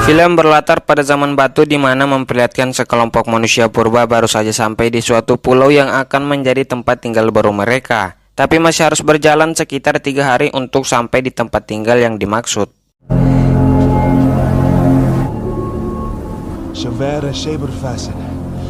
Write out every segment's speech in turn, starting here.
Film berlatar pada zaman batu di mana memperlihatkan sekelompok manusia purba baru saja sampai di suatu pulau yang akan menjadi tempat tinggal baru mereka. Tapi masih harus berjalan sekitar 3 hari untuk sampai di tempat tinggal yang dimaksud.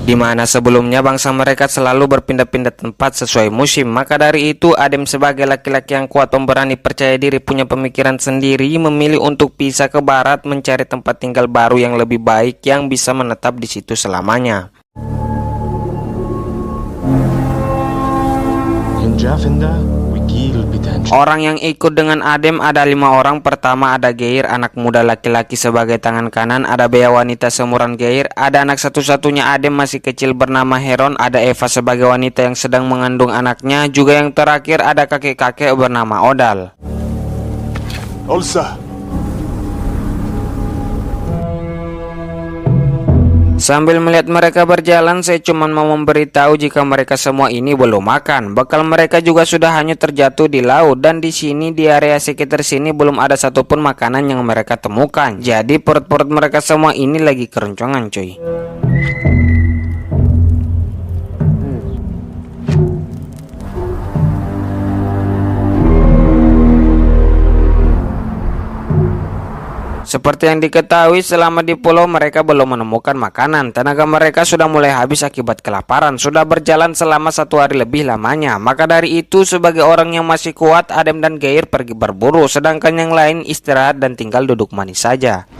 Di mana sebelumnya bangsa mereka selalu berpindah-pindah tempat sesuai musim. Maka dari itu Adem sebagai laki-laki yang kuat, pemberani, percaya diri, punya pemikiran sendiri, memilih untuk pisah ke barat mencari tempat tinggal baru yang lebih baik yang bisa menetap di situ selamanya. Orang yang ikut dengan Adem ada 5 orang. Pertama ada Geir, anak muda laki-laki sebagai tangan kanan. Ada Bea, wanita seumuran Geir. Ada anak satu-satunya Adem masih kecil bernama Heron. Ada Eva sebagai wanita yang sedang mengandung anaknya. Juga yang terakhir ada kakek-kakek bernama Odal. Olsa. Sambil melihat mereka berjalan, saya cuma mau memberitahu jika mereka semua ini belum makan. Bekal mereka juga sudah hanyut terjatuh di laut, dan di sini di area sekitar sini belum ada satupun makanan yang mereka temukan. Jadi perut-perut mereka semua ini lagi keroncongan, cuy. Seperti yang diketahui, selama di pulau mereka belum menemukan makanan. Tenaga mereka sudah mulai habis akibat kelaparan. Sudah berjalan selama 1 hari lebih lamanya. Maka dari itu, sebagai orang yang masih kuat, Adem dan Geir pergi berburu, sedangkan yang lain istirahat dan tinggal duduk manis saja.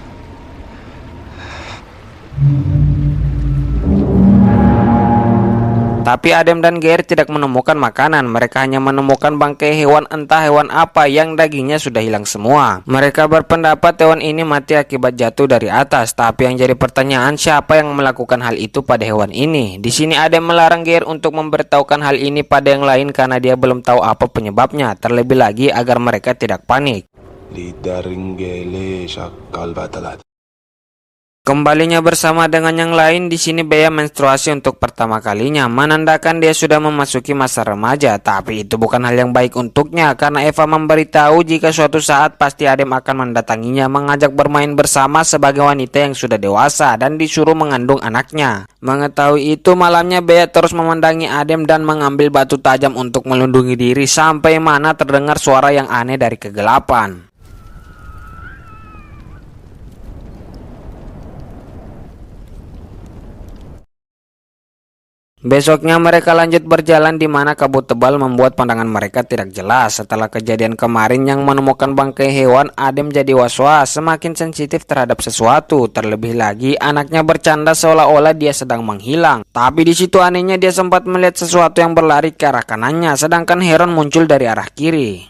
Tapi Adem dan Geir tidak menemukan makanan. Mereka hanya menemukan bangkai hewan, entah hewan apa yang dagingnya sudah hilang semua. Mereka berpendapat hewan ini mati akibat jatuh dari atas. Tapi yang jadi pertanyaan, siapa yang melakukan hal itu pada hewan ini? Di sini Adem melarang Geir untuk memberitahukan hal ini pada yang lain karena dia belum tahu apa penyebabnya. Terlebih lagi agar mereka tidak panik. Kembalinya bersama dengan yang lain, di sini Bea menstruasi untuk pertama kalinya, menandakan dia sudah memasuki masa remaja. Tapi itu bukan hal yang baik untuknya karena Eva memberitahu jika suatu saat pasti Adem akan mendatanginya, mengajak bermain bersama sebagai wanita yang sudah dewasa dan disuruh mengandung anaknya. Mengetahui itu, malamnya Bea terus memandangi Adem dan mengambil batu tajam untuk melindungi diri sampai mana terdengar suara yang aneh dari kegelapan. Besoknya mereka lanjut berjalan di mana kabut tebal membuat pandangan mereka tidak jelas. Setelah kejadian kemarin yang menemukan bangkai hewan, Adem jadi was-was, semakin sensitif terhadap sesuatu. Terlebih lagi anaknya bercanda seolah-olah dia sedang menghilang. Tapi di situ anehnya dia sempat melihat sesuatu yang berlari ke arah kanannya, sedangkan Heron muncul dari arah kiri.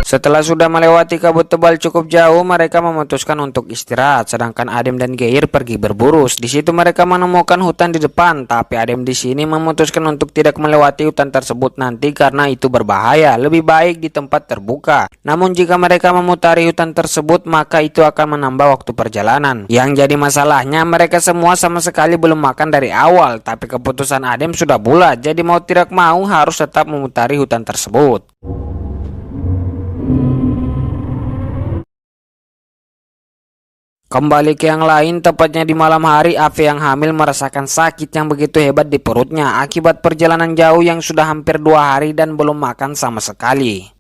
Setelah sudah melewati kabut tebal cukup jauh, mereka memutuskan untuk istirahat, sedangkan Adem dan Geir pergi berburu. Di situ mereka menemukan hutan di depan, tapi Adem di sini memutuskan untuk tidak melewati hutan tersebut nanti karena itu berbahaya. Lebih baik di tempat terbuka. Namun jika mereka memutari hutan tersebut, maka itu akan menambah waktu perjalanan. Yang jadi masalahnya, mereka semua sama sekali belum makan dari awal, tapi keputusan Adem sudah bulat, jadi mau tidak mau harus tetap memutari hutan tersebut. Kembali ke yang lain, tepatnya di malam hari, Ave yang hamil merasakan sakit yang begitu hebat di perutnya akibat perjalanan jauh yang sudah hampir 2 hari dan belum makan sama sekali.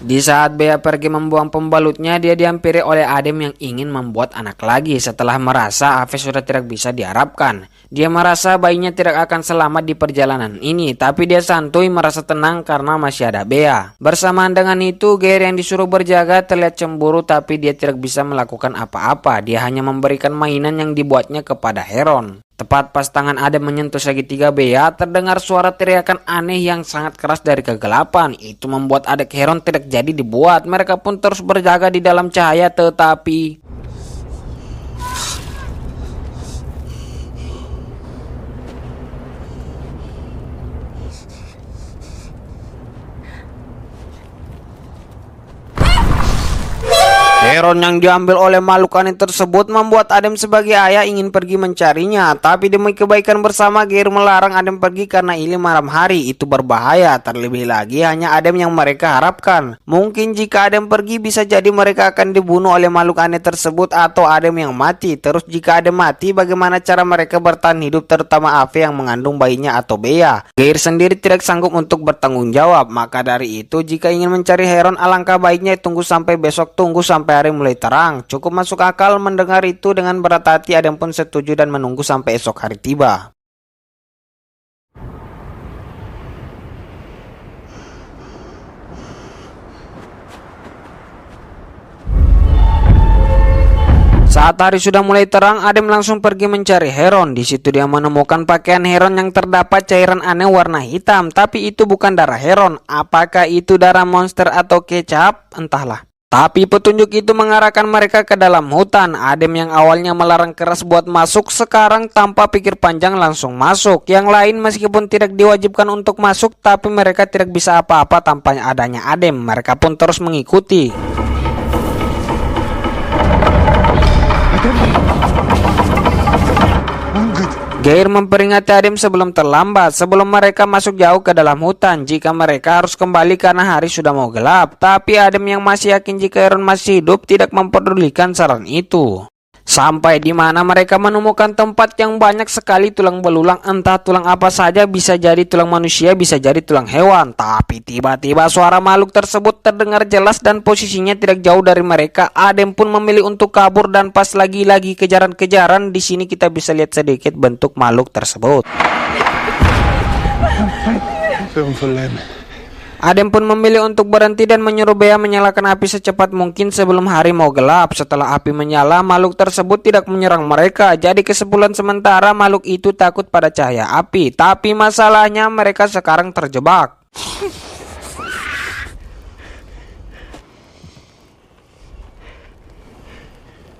Di saat Bea pergi membuang pembalutnya, dia dihampiri oleh Adem yang ingin membuat anak lagi. Setelah merasa Ave sudah tidak bisa diharapkan, dia merasa bayinya tidak akan selamat di perjalanan ini. Tapi dia santuy merasa tenang karena masih ada Bea. Bersamaan dengan itu, Geir yang disuruh berjaga terlihat cemburu, tapi dia tidak bisa melakukan apa-apa. Dia hanya memberikan mainan yang dibuatnya kepada Heron. Tepat pas tangan Adem menyentuh segitiga Bea, terdengar suara teriakan aneh yang sangat keras dari kegelapan. Itu membuat adik Heron tidak jadi dibuat. Mereka pun terus berjaga di dalam cahaya, tetapi Heron yang diambil oleh makhluk aneh tersebut membuat Adem sebagai ayah ingin pergi mencarinya. Tapi demi kebaikan bersama, Gear melarang Adem pergi karena ini malam hari, itu berbahaya. Terlebih lagi hanya Adem yang mereka harapkan. Mungkin jika Adem pergi bisa jadi mereka akan dibunuh oleh makhluk aneh tersebut atau Adem yang mati. Terus jika Adem mati, bagaimana cara mereka bertahan hidup, terutama Ave yang mengandung bayinya atau Bea? Gear sendiri tidak sanggup untuk bertanggung jawab. Maka dari itu jika ingin mencari Heron, alangkah baiknya tunggu sampai besok, tunggu sampai hari mulai terang. Cukup masuk akal. Mendengar itu dengan berat hati, Adem pun setuju dan menunggu sampai esok hari tiba. Saat hari sudah mulai terang, Adem langsung pergi mencari Heron. Di situ dia menemukan pakaian Heron yang terdapat cairan aneh warna hitam, tapi itu bukan darah Heron. Apakah itu darah monster atau kecap? Entahlah. Tapi petunjuk itu mengarahkan mereka ke dalam hutan. Adem yang awalnya melarang keras buat masuk, sekarang tanpa pikir panjang langsung masuk. Yang lain meskipun tidak diwajibkan untuk masuk, tapi mereka tidak bisa apa-apa tanpa adanya Adem. Mereka pun terus mengikuti. Gear memperingati Adem sebelum terlambat, sebelum mereka masuk jauh ke dalam hutan, jika mereka harus kembali karena hari sudah mau gelap. Tapi Adem yang masih yakin jika Heron masih hidup tidak mempedulikan saran itu. Sampai di mana mereka menemukan tempat yang banyak sekali tulang belulang, entah tulang apa saja, bisa jadi tulang manusia, bisa jadi tulang hewan. Tapi tiba-tiba suara makhluk tersebut terdengar jelas dan posisinya tidak jauh dari mereka. Adem pun memilih untuk kabur dan pas lagi-lagi kejaran-kejaran, di sini kita bisa lihat sedikit bentuk makhluk tersebut. Adem pun memilih untuk berhenti dan menyuruh Bea menyalakan api secepat mungkin sebelum hari mau gelap. Setelah api menyala, makhluk tersebut tidak menyerang mereka. Jadi kesimpulan sementara, makhluk itu takut pada cahaya api. Tapi masalahnya mereka sekarang terjebak.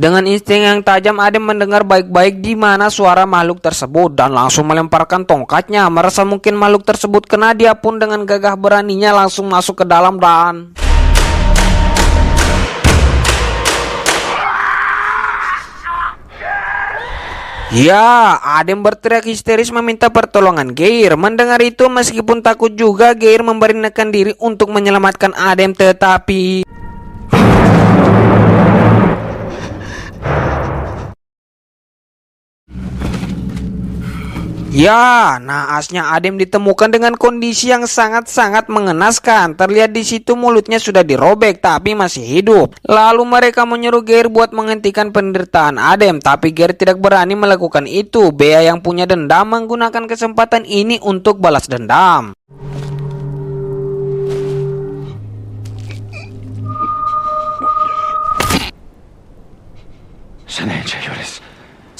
Dengan insting yang tajam, Adem mendengar baik-baik di mana suara makhluk tersebut dan langsung melemparkan tongkatnya. Merasa mungkin makhluk tersebut kena, dia pun dengan gagah beraninya langsung masuk ke dalam dan... Ya, Adem berteriak histeris meminta pertolongan Gear. Mendengar itu meskipun takut juga, Gear memberanikan diri untuk menyelamatkan Adem, tetapi... Ya, naasnya Adem ditemukan dengan kondisi yang sangat-sangat mengenaskan. Terlihat di situ mulutnya sudah dirobek tapi masih hidup. Lalu mereka menyuruh Gear buat menghentikan penderitaan Adem, tapi Gear tidak berani melakukan itu. Bea yang punya dendam menggunakan kesempatan ini untuk balas dendam.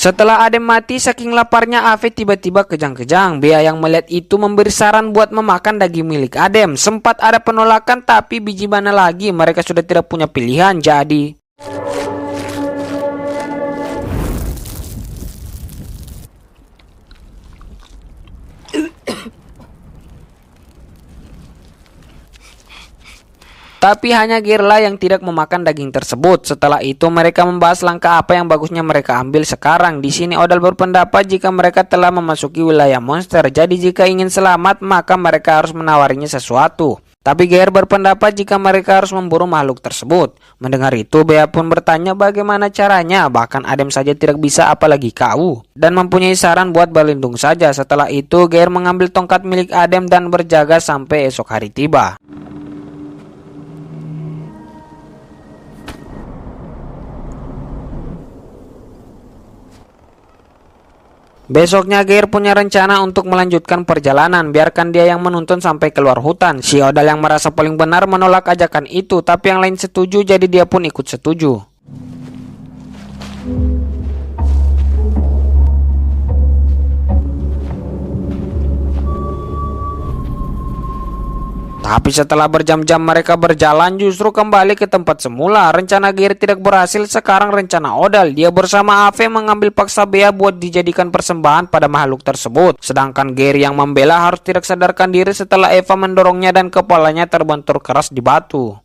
Setelah Adem mati, saking laparnya Ave tiba-tiba kejang-kejang. Bea yang melihat itu memberi saran buat memakan daging milik Adem. Sempat ada penolakan, tapi biji mana lagi, mereka sudah tidak punya pilihan, jadi... Tapi hanya Gearlah yang tidak memakan daging tersebut. Setelah itu mereka membahas langkah apa yang bagusnya mereka ambil sekarang. Di sini Odal berpendapat jika mereka telah memasuki wilayah monster, jadi jika ingin selamat maka mereka harus menawarinya sesuatu. Tapi Gear berpendapat jika mereka harus memburu makhluk tersebut. Mendengar itu, Bea pun bertanya bagaimana caranya. Bahkan Adem saja tidak bisa, apalagi kau. Dan mempunyai saran buat berlindung saja. Setelah itu Gear mengambil tongkat milik Adem dan berjaga sampai esok hari tiba. Besoknya Gear punya rencana untuk melanjutkan perjalanan. Biarkan dia yang menuntun sampai keluar hutan. Si Odal yang merasa paling benar menolak ajakan itu, tapi yang lain setuju, jadi dia pun ikut setuju. Tapi setelah berjam-jam mereka berjalan, justru kembali ke tempat semula. Rencana Gear tidak berhasil, sekarang rencana Odal. Dia bersama Ave mengambil paksa Bea buat dijadikan persembahan pada makhluk tersebut. Sedangkan Gear yang membela harus tidak sadarkan diri setelah Eva mendorongnya dan kepalanya terbentur keras di batu.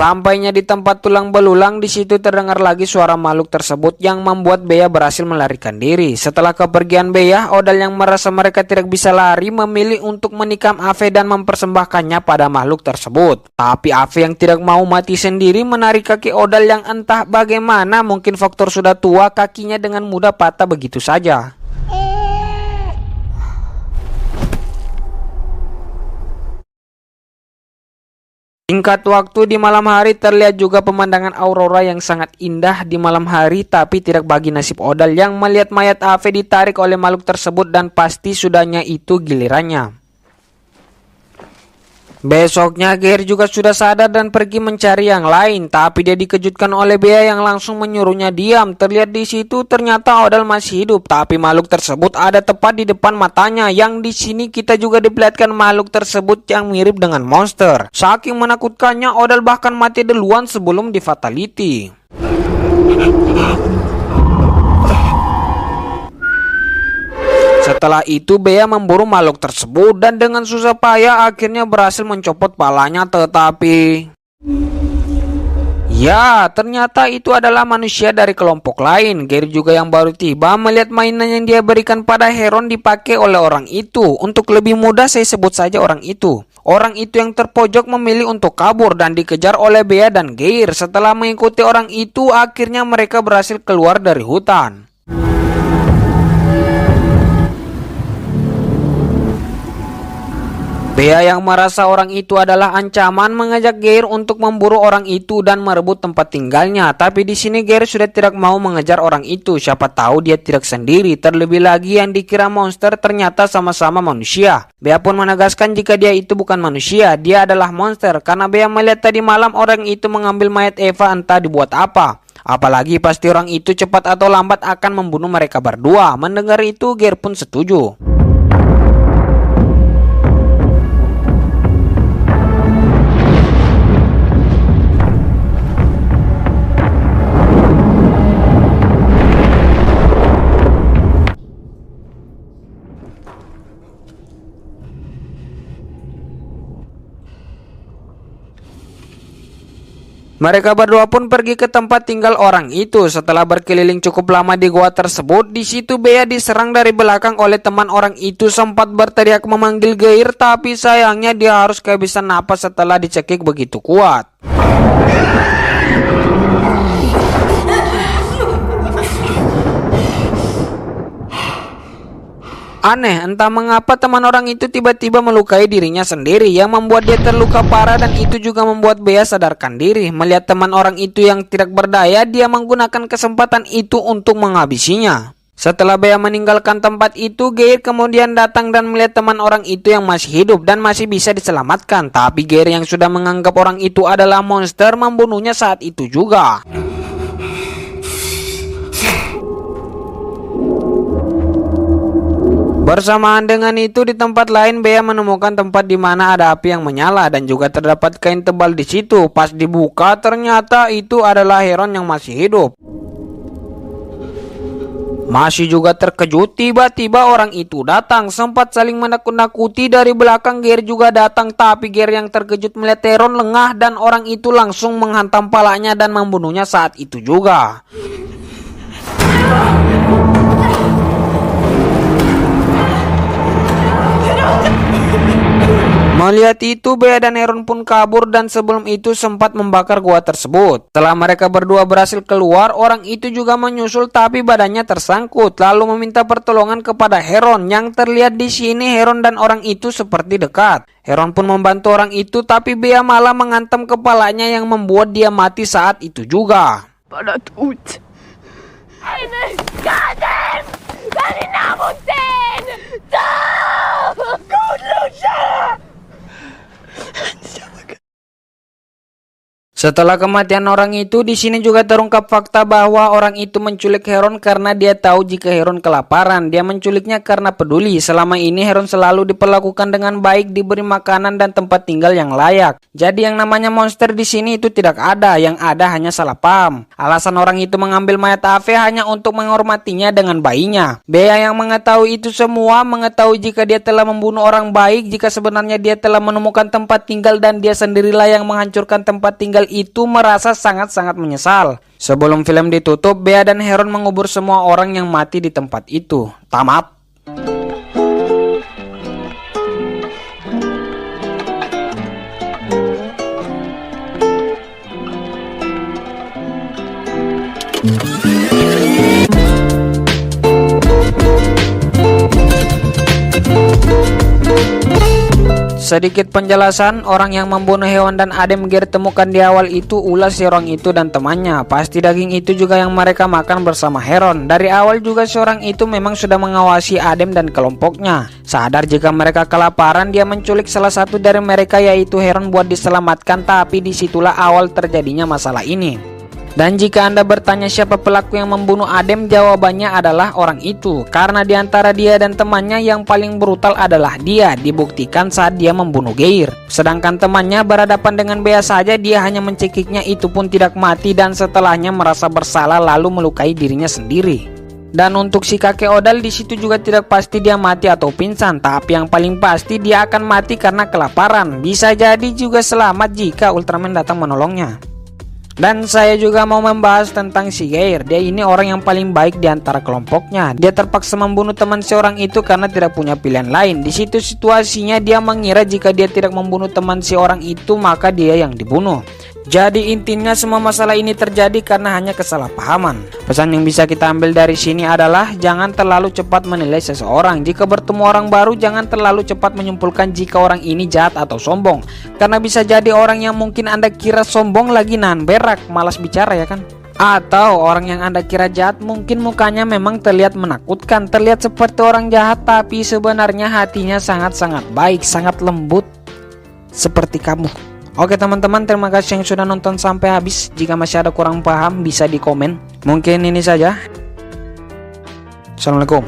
Sesampainya di tempat tulang belulang, di situ terdengar lagi suara makhluk tersebut yang membuat Bea berhasil melarikan diri. Setelah kepergian Bea, Odal yang merasa mereka tidak bisa lari memilih untuk menikam Ave dan mempersembahkannya pada makhluk tersebut. Tapi Ave yang tidak mau mati sendiri menarik kaki Odal yang entah bagaimana, mungkin faktor sudah tua, kakinya dengan mudah patah begitu saja. Singkat waktu di malam hari terlihat juga pemandangan aurora yang sangat indah di malam hari, tapi tidak bagi nasib Odal yang melihat mayat Ave ditarik oleh makhluk tersebut dan pasti sudahnya itu gilirannya. Besoknya Geir juga sudah sadar dan pergi mencari yang lain, tapi dia dikejutkan oleh Bea yang langsung menyuruhnya diam. Terlihat di situ ternyata Odal masih hidup, tapi makhluk tersebut ada tepat di depan matanya. Yang di sini kita juga diperlihatkan makhluk tersebut yang mirip dengan monster. Saking menakutkannya, Odal bahkan mati duluan sebelum di fatality. Setelah itu Bea memburu makhluk tersebut dan dengan susah payah akhirnya berhasil mencopot palanya, tetapi ya ternyata itu adalah manusia dari kelompok lain. Geir juga yang baru tiba melihat mainan yang dia berikan pada Heron dipakai oleh orang itu. Untuk lebih mudah saya sebut saja orang itu. Orang itu yang terpojok memilih untuk kabur dan dikejar oleh Bea dan Geir. Setelah mengikuti orang itu akhirnya mereka berhasil keluar dari hutan. Bea yang merasa orang itu adalah ancaman mengajak Geir untuk memburu orang itu dan merebut tempat tinggalnya. Tapi di sini Geir sudah tidak mau mengejar orang itu. Siapa tahu dia tidak sendiri. Terlebih lagi yang dikira monster ternyata sama-sama manusia. Bea pun menegaskan jika dia itu bukan manusia, dia adalah monster. Karena Bea melihat tadi malam orang itu mengambil mayat Eva entah dibuat apa. Apalagi pasti orang itu cepat atau lambat akan membunuh mereka berdua. Mendengar itu Geir pun setuju. Mereka berdua pun pergi ke tempat tinggal orang itu. Setelah berkeliling cukup lama di gua tersebut, di situ Bea diserang dari belakang oleh teman orang itu. Sempat berteriak memanggil Geir, tapi sayangnya dia harus kehabisan napas setelah dicekik begitu kuat. Aneh, entah mengapa teman orang itu tiba-tiba melukai dirinya sendiri yang membuat dia terluka parah dan itu juga membuat Bea sadarkan diri. Melihat teman orang itu yang tidak berdaya, dia menggunakan kesempatan itu untuk menghabisinya. Setelah Bea meninggalkan tempat itu, Geir kemudian datang dan melihat teman orang itu yang masih hidup dan masih bisa diselamatkan. Tapi Geir yang sudah menganggap orang itu adalah monster membunuhnya saat itu juga. Bersamaan dengan itu di tempat lain Bea menemukan tempat di mana ada api yang menyala dan juga terdapat kain tebal di situ. Pas dibuka ternyata itu adalah Heron yang masih hidup. Masih juga terkejut, tiba-tiba orang itu datang. Sempat saling menakut-nakuti, dari belakang Geir juga datang. Tapi Geir yang terkejut melihat Heron lengah dan orang itu langsung menghantam palanya dan membunuhnya saat itu juga. Melihat itu Bea dan Heron pun kabur dan sebelum itu sempat membakar gua tersebut. Setelah mereka berdua berhasil keluar, orang itu juga menyusul tapi badannya tersangkut lalu meminta pertolongan kepada Heron. Yang terlihat di sini Heron dan orang itu seperti dekat. Heron pun membantu orang itu tapi Bea malah menghantam kepalanya yang membuat dia mati saat itu juga. Pada tut. Ini gadem! Dari namutin! Tuh! Kudlusya! Setelah kematian orang itu, di sini juga terungkap fakta bahwa orang itu menculik Heron karena dia tahu jika Heron kelaparan. Dia menculiknya karena peduli. Selama ini Heron selalu diperlakukan dengan baik, diberi makanan dan tempat tinggal yang layak. Jadi yang namanya monster di sini itu tidak ada, yang ada hanya salah paham. Alasan orang itu mengambil mayat Ave hanya untuk menghormatinya dengan bayinya. Bea yang mengetahui itu semua, mengetahui jika dia telah membunuh orang baik, jika sebenarnya dia telah menemukan tempat tinggal dan dia sendirilah yang menghancurkan tempat tinggal itu merasa sangat-sangat menyesal. Sebelum film ditutup, Bea dan Heron mengubur semua orang yang mati di tempat itu. Tamat. Sedikit penjelasan, orang yang membunuh hewan dan Adem Gear temukan di awal itu ulas si orang itu dan temannya. Pasti daging itu juga yang mereka makan bersama Heron. Dari awal juga seorang itu memang sudah mengawasi Adem dan kelompoknya. Sadar jika mereka kelaparan, dia menculik salah satu dari mereka yaitu Heron buat diselamatkan, tapi disitulah awal terjadinya masalah ini. Dan jika Anda bertanya siapa pelaku yang membunuh Adem, jawabannya adalah orang itu. Karena di antara dia dan temannya yang paling brutal adalah dia, dibuktikan saat dia membunuh Gear. Sedangkan temannya berhadapan dengan Bea saja, dia hanya mencekiknya, itu pun tidak mati, dan setelahnya merasa bersalah lalu melukai dirinya sendiri. Dan untuk si kakek Odal di situ juga tidak pasti dia mati atau pingsan, tapi yang paling pasti dia akan mati karena kelaparan. Bisa jadi juga selamat jika Ultraman datang menolongnya. Dan saya juga mau membahas tentang si Gear. Dia ini orang yang paling baik di antara kelompoknya. Dia terpaksa membunuh teman seorang itu karena tidak punya pilihan lain. Di situ situasinya dia mengira jika dia tidak membunuh teman seorang itu maka dia yang dibunuh. Jadi intinya semua masalah ini terjadi karena hanya kesalahpahaman. Pesan yang bisa kita ambil dari sini adalah jangan terlalu cepat menilai seseorang. Jika bertemu orang baru, jangan terlalu cepat menyimpulkan jika orang ini jahat atau sombong. Karena bisa jadi orang yang mungkin Anda kira sombong lagi nahan berak, malas bicara ya kan? Atau orang yang Anda kira jahat mungkin mukanya memang terlihat menakutkan, terlihat seperti orang jahat, tapi sebenarnya hatinya sangat-sangat baik, sangat lembut seperti kamu. Oke teman-teman, terima kasih yang sudah nonton sampai habis. Jika masih ada kurang paham bisa di komen. Mungkin ini saja. Assalamualaikum.